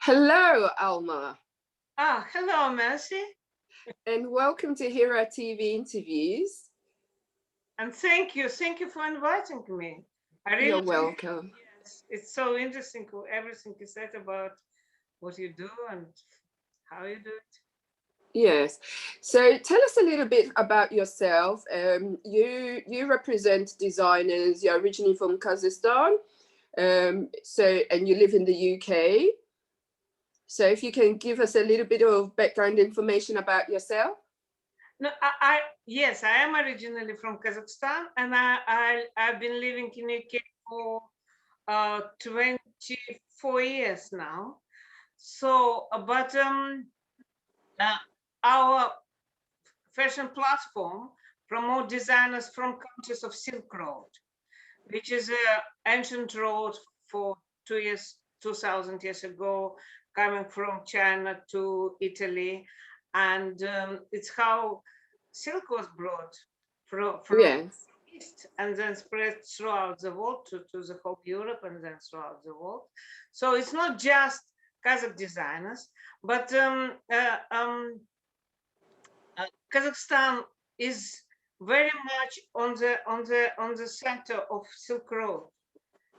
Hello, Alma, Hello, Mercy, and welcome to Hera TV interviews. and thank you for inviting me. I You're really, welcome. yes, it's so interesting everything you said about what you do and how you do it. Yes. So tell us a little bit about yourself. You represent designers. You're originally from Kazakhstan. And you live in the UK. So if you can give us a little bit of background information about yourself. No, yes, I am originally from Kazakhstan, and I've been living in UK for 24 years now. So, but uh, our fashion platform promote designers from countries of Silk Road, which is an ancient road for 2,000 years ago, coming from China to Italy. And it's how silk was brought from Yes. east and then spread throughout the world to the whole Europe and then throughout the world. So it's not just Kazakh designers, but Kazakhstan is very much on the center of Silk Road.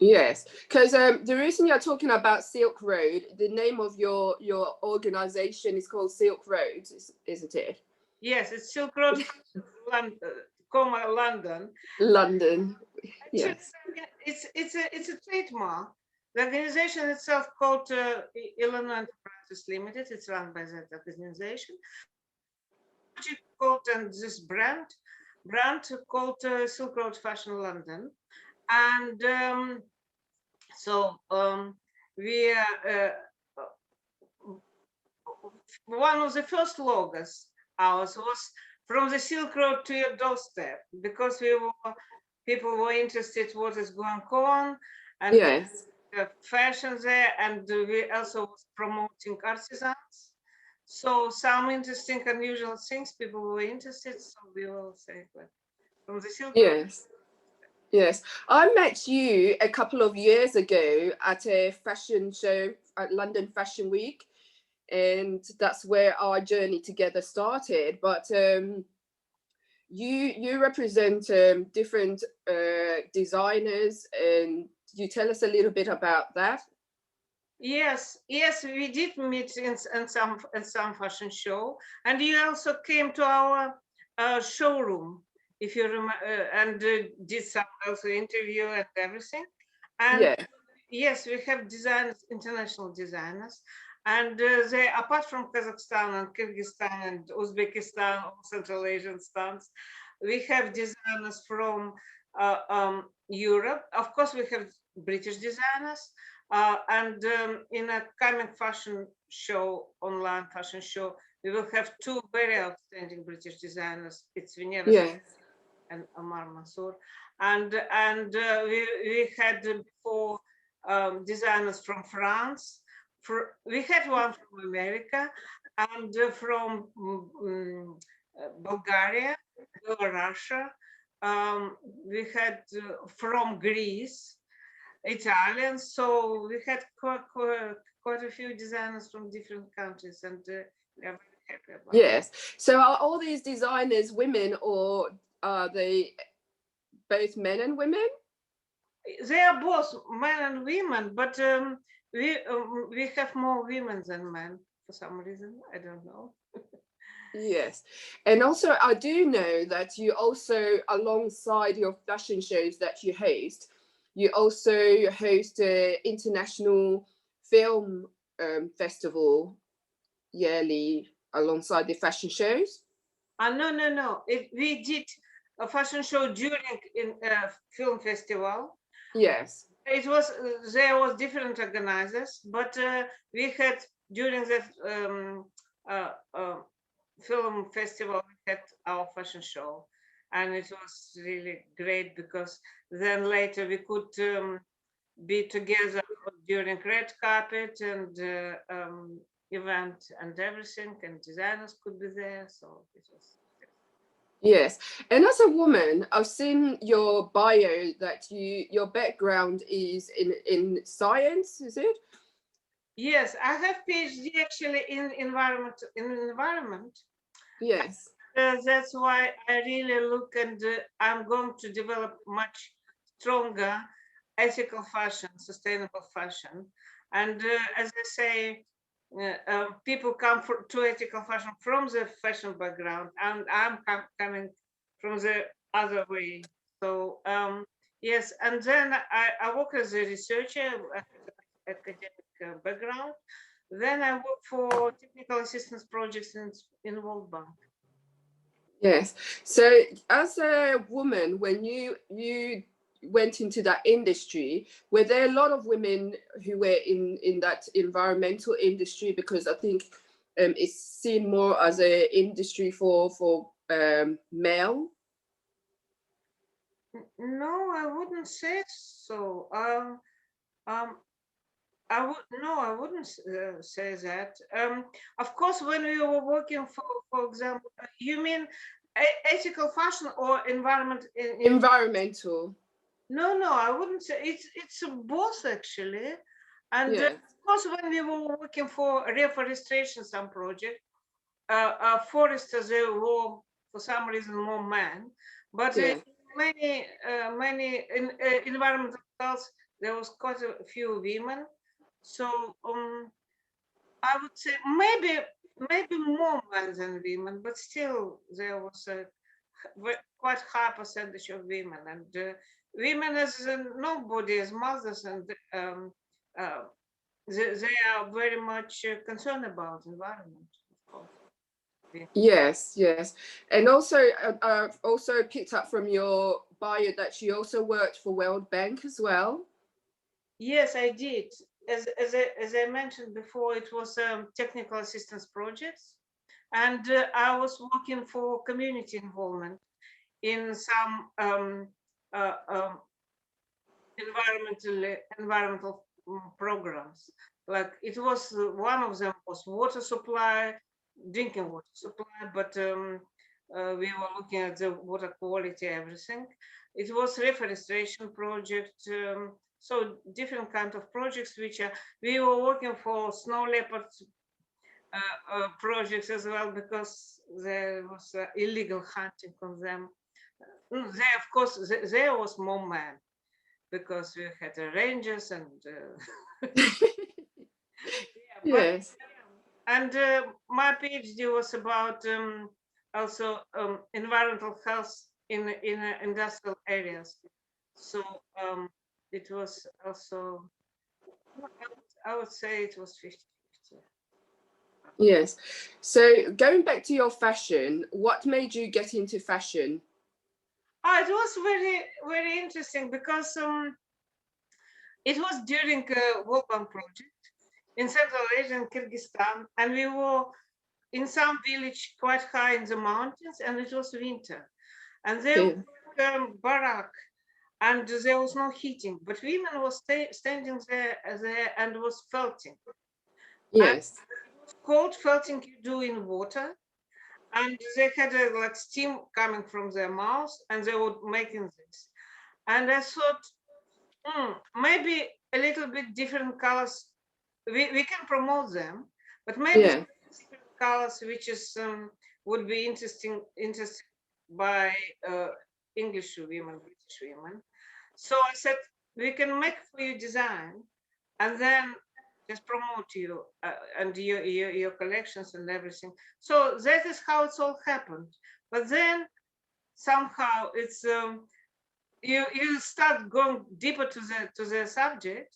Yes, because the reason you're talking about Silk Road, the name of your organization is called Silk Road, isn't it? Yes, it's Silk Road, London, London. London. Actually, Yes. it's a trademark. The organization itself called Illinois Enterprises Limited. It's run by that organization. Project called and this brand called Silk Road Fashion London, and so we one of the first logos ours was from the Silk Road to your doorstep because people were interested what is going on and Yes. fashion there, and we also was promoting artisans. So some interesting, unusual things people were interested. So we will say like from the Silk Road. Yes. Yes. I met you a couple of years ago at a fashion show at London Fashion Week, and that's where our journey together started. But you represent different designers, and you tell us a little bit about that. Yes, we did meet in some fashion show, and you also came to our showroom, if you remember, and did some also interview and everything. And Yeah. yes, we have designers, international designers, and they apart from Kazakhstan and Kyrgyzstan and Uzbekistan, all Central Asian states, we have designers from Europe. Of course, we have British designers and in a coming fashion show, online fashion show, we will have two very outstanding British designers. It's Venera Yes. and Amar Mansour. And we had before designers from France. We had one from America and from Bulgaria, Russia. We had from Greece, Italian. So we had quite a few designers from different countries, and we are very happy about it. Yes. So are all these designers women, or are they both men and women? They are both men and women, but we have more women than men for some reason. I don't know. Yes. And also, I do know that you also, alongside your fashion shows that you host, you also host an international film festival yearly alongside the fashion shows. No. We did a fashion show during in a film festival. Yes. It was there was different organizers, but we had during the uh, uh, film festival we had our fashion show, and it was really great because then later we could be together during red carpet and event and everything, and designers could be there, so it was. Yes. And as a woman, I've seen your bio that your background is in science, is it? Yes, I have PhD actually in environment. Yes. That's why I really look, and I'm going to develop much stronger ethical fashion, sustainable fashion. And as I say, people come to ethical fashion from the fashion background, and I'm coming from the other way. So yes, and then I work as a researcher, academic background. Then I work for technical assistance projects in World Bank. Yes. So as a woman, when you went into that industry, were there a lot of women who were in that environmental industry? Because I think it's seen more as a industry for male. No, I wouldn't say so. Um, I wouldn't say that. Of course, when we were working for example, you mean ethical fashion or environment Environmental. No, I wouldn't say it's both actually. And Yeah. of course, when we were working for reforestation, some project, foresters they were for some reason more men, but Yeah. many environmental health there was quite a few women. So I would say maybe more men than women, but still there was a quite high percentage of women, and women as nobody as mothers, and uh, they are very much concerned about environment, of course. Yes, yes. And also, I've also picked up from your bio that you also worked for World Bank as well. Yes, I did. As I mentioned before, it was technical assistance projects, and I was working for community involvement in some environmental programs. Like it was one of them was water supply, drinking water supply, but we were looking at the water quality, everything. It was reforestation project. So different kind of projects which we were working for snow leopards projects as well, because there was illegal hunting on them. There, of course, there was more man because we had the rangers and yeah, but Yes. and my PhD was about also environmental health in industrial areas. So um, it was also I would say it was 50-50. Yes. So going back to your fashion, what made you get into fashion? It was very interesting because it was during a World Bank project in Central Asia and Kyrgyzstan, and we were in some village quite high in the mountains, and it was winter, and there Yeah. was barrack, and there was no heating, but women was standing there and was felting, and Yes. it was cold felting you do in water, and they had like steam coming from their mouths, and they were making this, and I thought, maybe a little bit different colors. We can promote them, but maybe Yeah. different colors, which is would be interested by uh, English women, British women. So I said we can make for you design, and then just promote you and your collections and everything. So that is how it's all happened. But then somehow it's you start going deeper to the subject.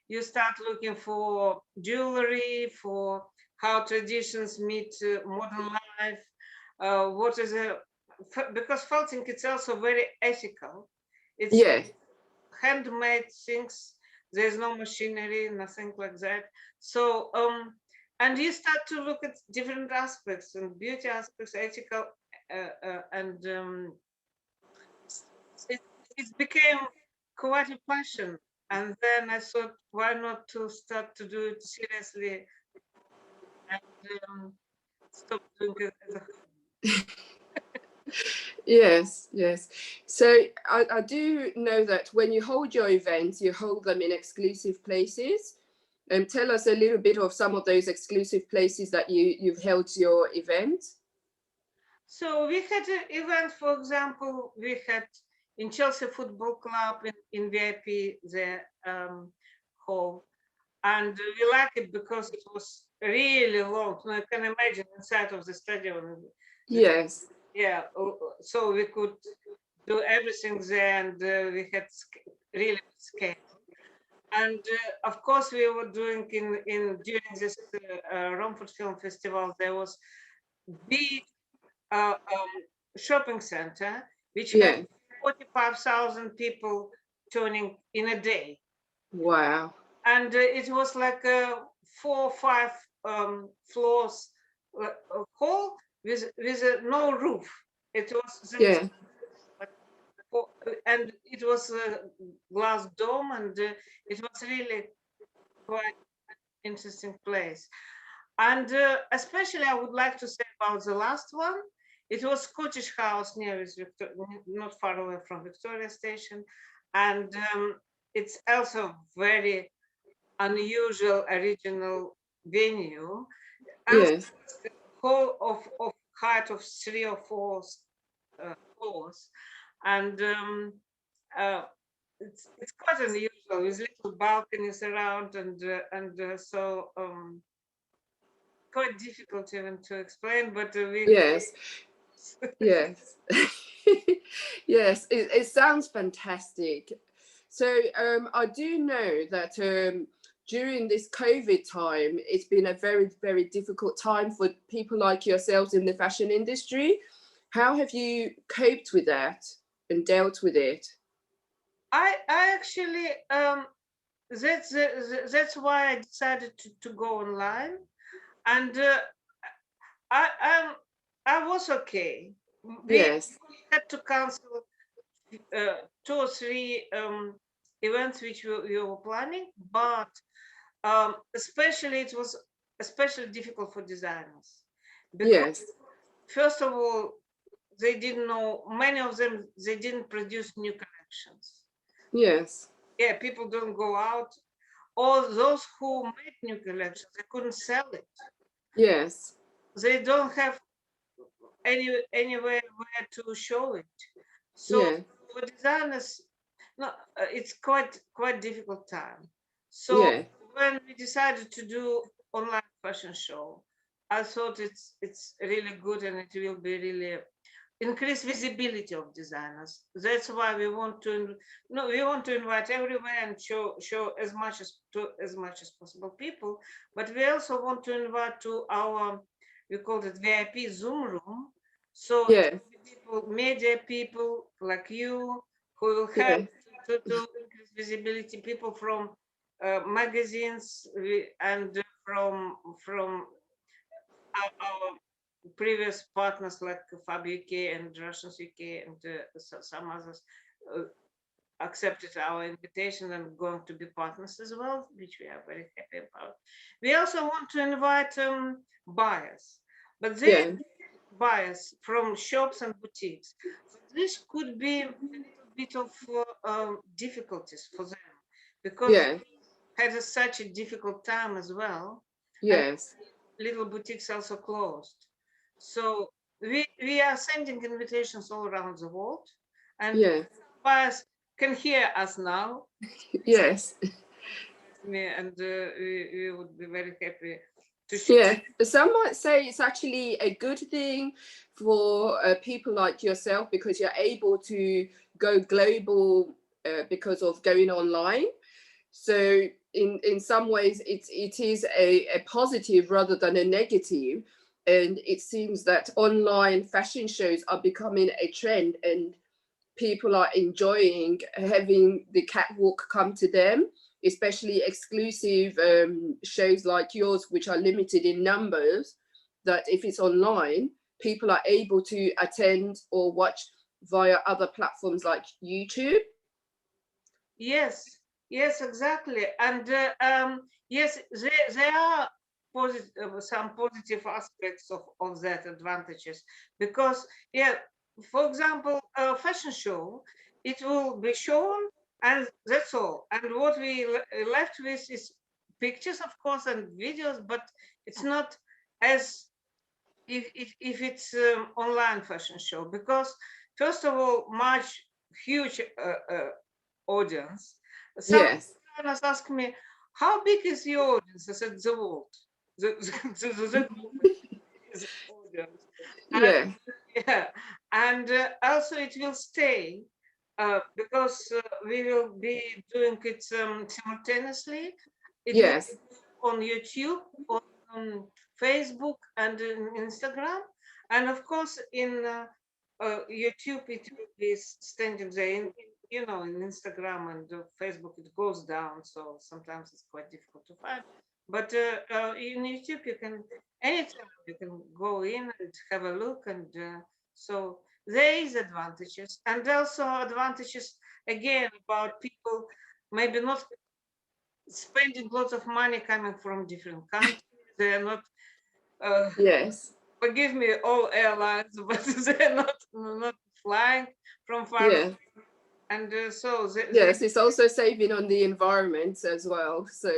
You start looking for jewelry, for how traditions meet modern life. What is a because felting it's also very ethical. It's Yeah. handmade things. There's no machinery, nothing like that. So and you start to look at different aspects and beauty aspects, ethical, and it, it became quite a passion. And then I thought, why not to start to do it seriously and stop doing it as a Yes, yes. So I do know that when you hold your events, you hold them in exclusive places. Tell us a little bit of some of those exclusive places that you've held your event. So we had an event, for example, we had in Chelsea Football Club in VIP, the hall. And we liked it because it was really long. Now you can imagine inside of the stadium. Yes. Yeah, so we could do everything there, and we had really scale. And of course, we were doing during this Romford Film Festival. There was big shopping center which had 45,000 people turning in a day. Wow. And it was like a 4 or 5 floors hall with no roof. It was and it was a glass dome, and it was really quite interesting place. And especially I would like to say about the last one. It was Scottish House near not far away from Victoria Station, and it's also very unusual, original venue. And whole of height of 3 or 4 floors, and it's quite unusual with little balconies around, and so quite difficult even to explain. But yes. Yes, it sounds fantastic. So I do know that during this COVID time, it's been a very, very difficult time for people like yourselves in the fashion industry. How have you coped with that and dealt with it? I actually that's why I decided to go online, and I was okay. We had to cancel 2 or 3 events which we were planning, but especially it was especially difficult for designers because first of all, they didn't know, many of them, they didn't produce new collections. Yeah, people don't go out. Or those who made new collections, they couldn't sell it. They don't have anywhere where to show it. So for designers, no, it's quite difficult time. So when we decided to do online fashion show, I thought it's really good, and it will be really increase visibility of designers. That's why we want to invite everywhere and show as much as possible people. But we also want to invite to our, we call it VIP Zoom room. So people, media people like you, who will help to increase visibility. People from magazines and from our previous partners like Fab UK and Russians UK and some others accepted our invitation and going to be partners as well, which we are very happy about. We also want to invite buyers, but they buyers from shops and boutiques. But this could be a little bit of difficulties for them because they had such a difficult time as well. And little boutiques also closed. So we are sending invitations all around the world, and buyers can hear us now. And we would be very happy to share. Some might say it's actually a good thing for people like yourself because you're able to go global because of going online. So in some ways it is a positive rather than a negative. And it seems that online fashion shows are becoming a trend, and people are enjoying having the catwalk come to them, especially exclusive shows like yours, which are limited in numbers, that if it's online, people are able to attend or watch via other platforms like YouTube. Yes, exactly. And yes, there are some positive aspects of that advantages, because for example, a fashion show, it will be shown and that's all. And what we left with is pictures, of course, and videos, but it's not as if it's online fashion show, because first of all, huge audience. Some Yes. designers ask me, how big is your audience? I said, the world. The global is audience. And Yeah. yeah, and also it will stay because we will be doing it simultaneously. It will Yes. be on YouTube, on Facebook, and in Instagram, and of course in YouTube it will be standing there. In Instagram and Facebook it goes down, so sometimes it's quite difficult to find. But in YouTube you can anytime you can go in and have a look, and so there is advantages, and also advantages again about people maybe not spending lots of money coming from different countries. They are not, uh, Yes. forgive me, all airlines, but they're not flying from far away. Yeah. And so they Yes, it's also saving on the environment as well. So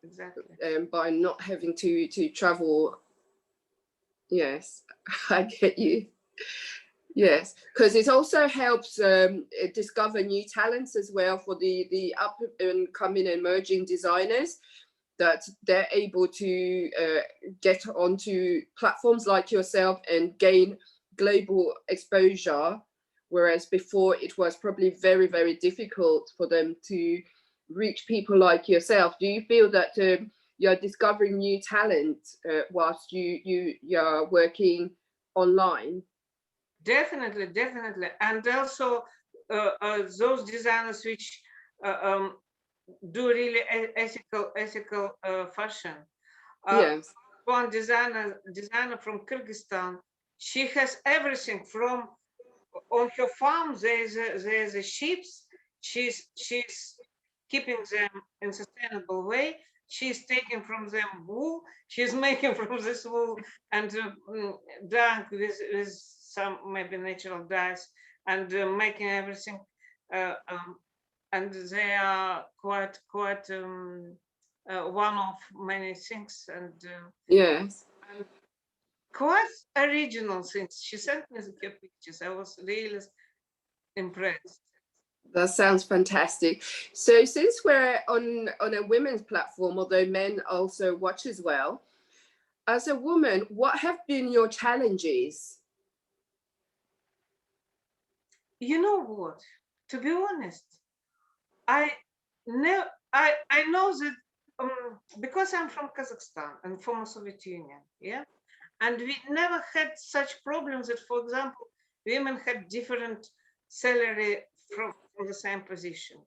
exactly. by not having to travel. Yes, I get you. Yes, because it also helps discover new talents as well for the up and coming emerging designers, that they're able to get onto platforms like yourself and gain global exposure, whereas before it was probably very, very difficult for them to reach people like yourself. Do you feel that you're discovering new talent whilst you're working online? Definitely, definitely. And also those designers which uh, um, do really ethical fashion. Uh, Yes. one designer from Kyrgyzstan, she has everything from on her farm. There's a sheep. She's keeping them in sustainable way. She's taking from them wool. She's making from this wool and dyeing with some maybe natural dyes, and making everything. Uh, um, and they are quite one of many things, Yes. and quite original things. She sent me the pictures. I was really impressed. That sounds fantastic. So since we're on a women's platform, although men also watch as well, as a woman, what have been your challenges? You know what? To be honest, I know I know that because I'm from Kazakhstan and former Soviet Union, yeah, and we never had such problems that, for example, women had different salary from the same position.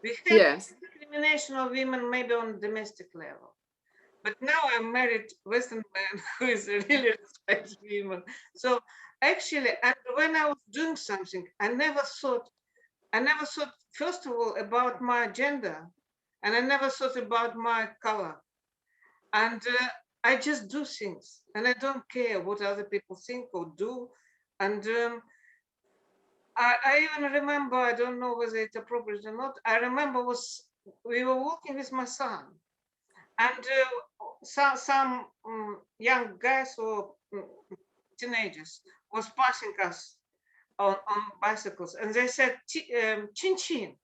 We had Yes. discrimination of women maybe on domestic level. But now I'm married Western man who is really respects women. So actually, and when I was doing something, I never thought, first of all, about my gender, and I never thought about my color. And I just do things, and I don't care what other people think or do. And I even remember, I don't know whether it's appropriate or not. I remember we were walking with my son, and some young guys or teenagers was passing us on bicycles, and they said chin chin,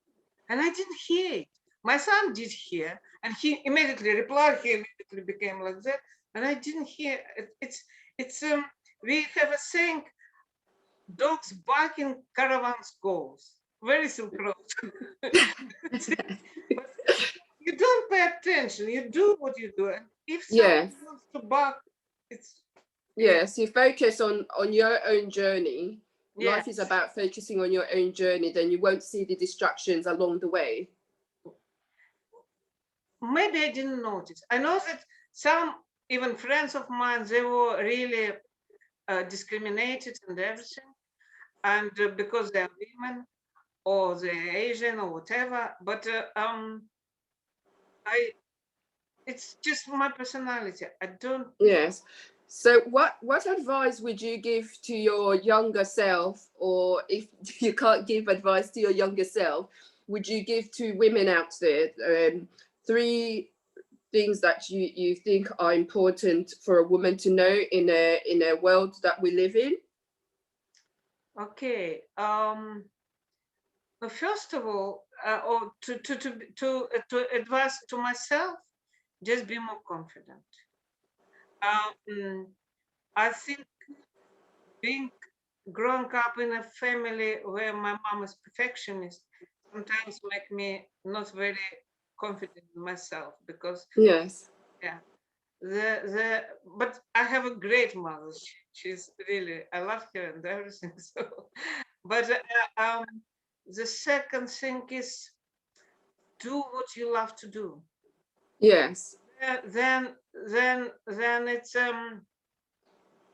and I didn't hear it. My son did hear, and he immediately replied. He immediately became like that, and I didn't hear it. It's we have a saying: dogs barking, caravans goes. Very Silk Road. But you don't pay attention. You do what you do, and if someone Yes. wants to bark, it's yeah, Yes. You focus on your own journey. yeah. Life is about focusing on your own journey, then you won't see the distractions along the way. Maybe I didn't notice. I know that some even friends of mine, they were really discriminated and everything, and because they're women or they're Asian or whatever. But I it's just my personality. I don't. Yes. So what advice would you give to your younger self, or if you can't give advice to your younger self, would you give to women out there? Three things that you think are important for a woman to know in a world that we live in? Okay. First of all, or to advise to myself, just be more confident. I think being growing up in a family where my mom is perfectionist sometimes make me not very confident in myself, because Yes. yeah, but I have a great mother. She's really, I love her and everything. So, but the second thing is do what you love to do. Yes. Then it's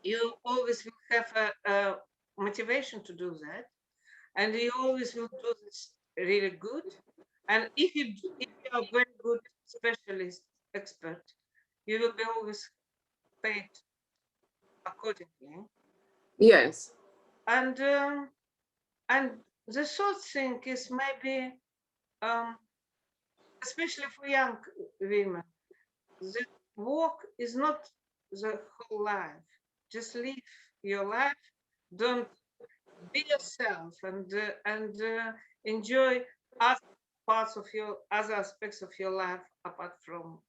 you always will have a motivation to do that, and you always will do this really good. And if you are very good specialist expert, you will be always paid accordingly. Yes. And the third thing is maybe, um, especially for young women, the work is not the whole life. Just live your life. Don't be yourself, and enjoy other parts of your other aspects of your life apart from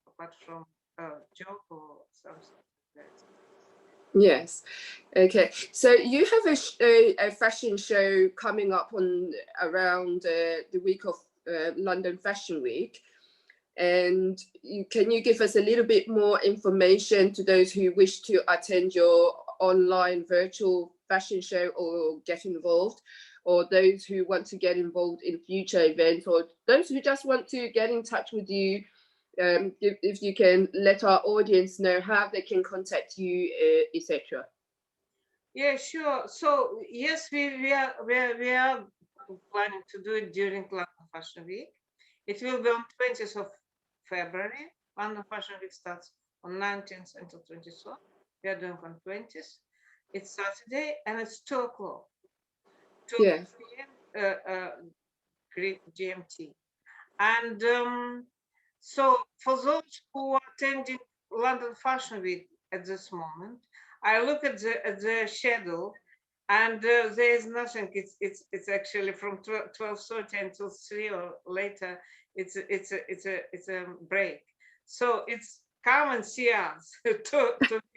job or something like that. Yes. Okay. So you have a fashion show coming up on around the week of London Fashion Week. And can you give us a little bit more information to those who wish to attend your online virtual fashion show or get involved, or those who want to get involved in future events, or those who just want to get in touch with you? If you can let our audience know how they can contact you, etc. Yeah, sure. So yes, we are planning to do it during London Fashion Week. It will be on 20th of February. London Fashion Week starts on 19th until 23rd. We are doing on 20th. It's Saturday and it's 2 o'clock, 2 Yeah. p.m. GMT. And so for those who are attending London Fashion Week at this moment, I look at the schedule, and there is nothing. It's actually from 12:30 until 3 or later. It's a break. So it's come and see us 2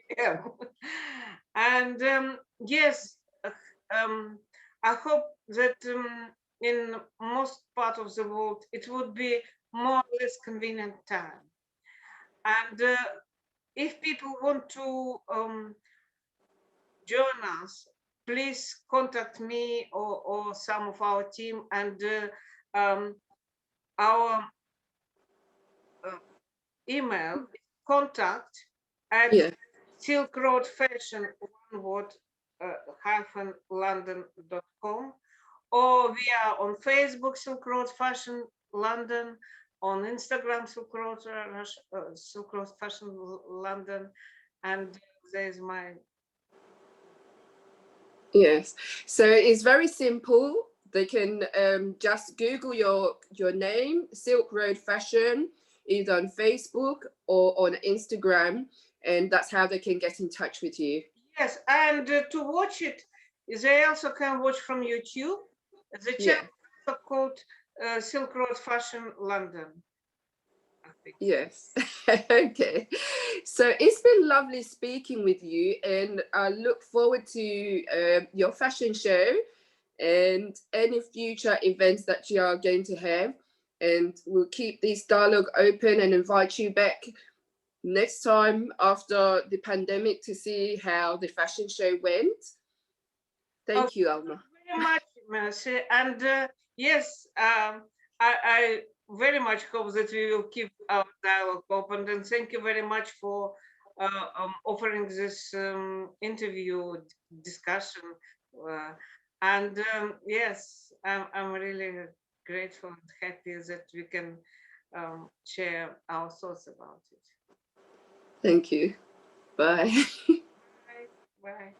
p.m. And yes, I hope that in most part of the world it would be more or less convenient time. And if people want to join us, please contact me or some of our team, and our email is contact at Yeah. Silk Road Fashion, one word, London.com, or we are on Facebook, Silk Road Fashion London, on Instagram, Silk Road Fashion London, and there's my. Yes. So it's very simple. They can just Google your name, Silk Road Fashion, either on Facebook or on Instagram, and that's how they can get in touch with you. Yes, and to watch it, they also can watch from YouTube. The Yeah. channel is called Silk Road Fashion London, I think. Yes. Okay. So it's been lovely speaking with you, and I look forward to your fashion show and any future events that you are going to have. And we'll keep this dialogue open and invite you back next time after the pandemic to see how the fashion show went. Oh, Thank you, Alma. very much, Mercy. And yes, I very much hope that we will keep our dialogue open. And thank you very much for offering this interview discussion. Uh, and yes, I'm really grateful and happy that we can share our thoughts about it. Thank you. Bye. Bye. Bye.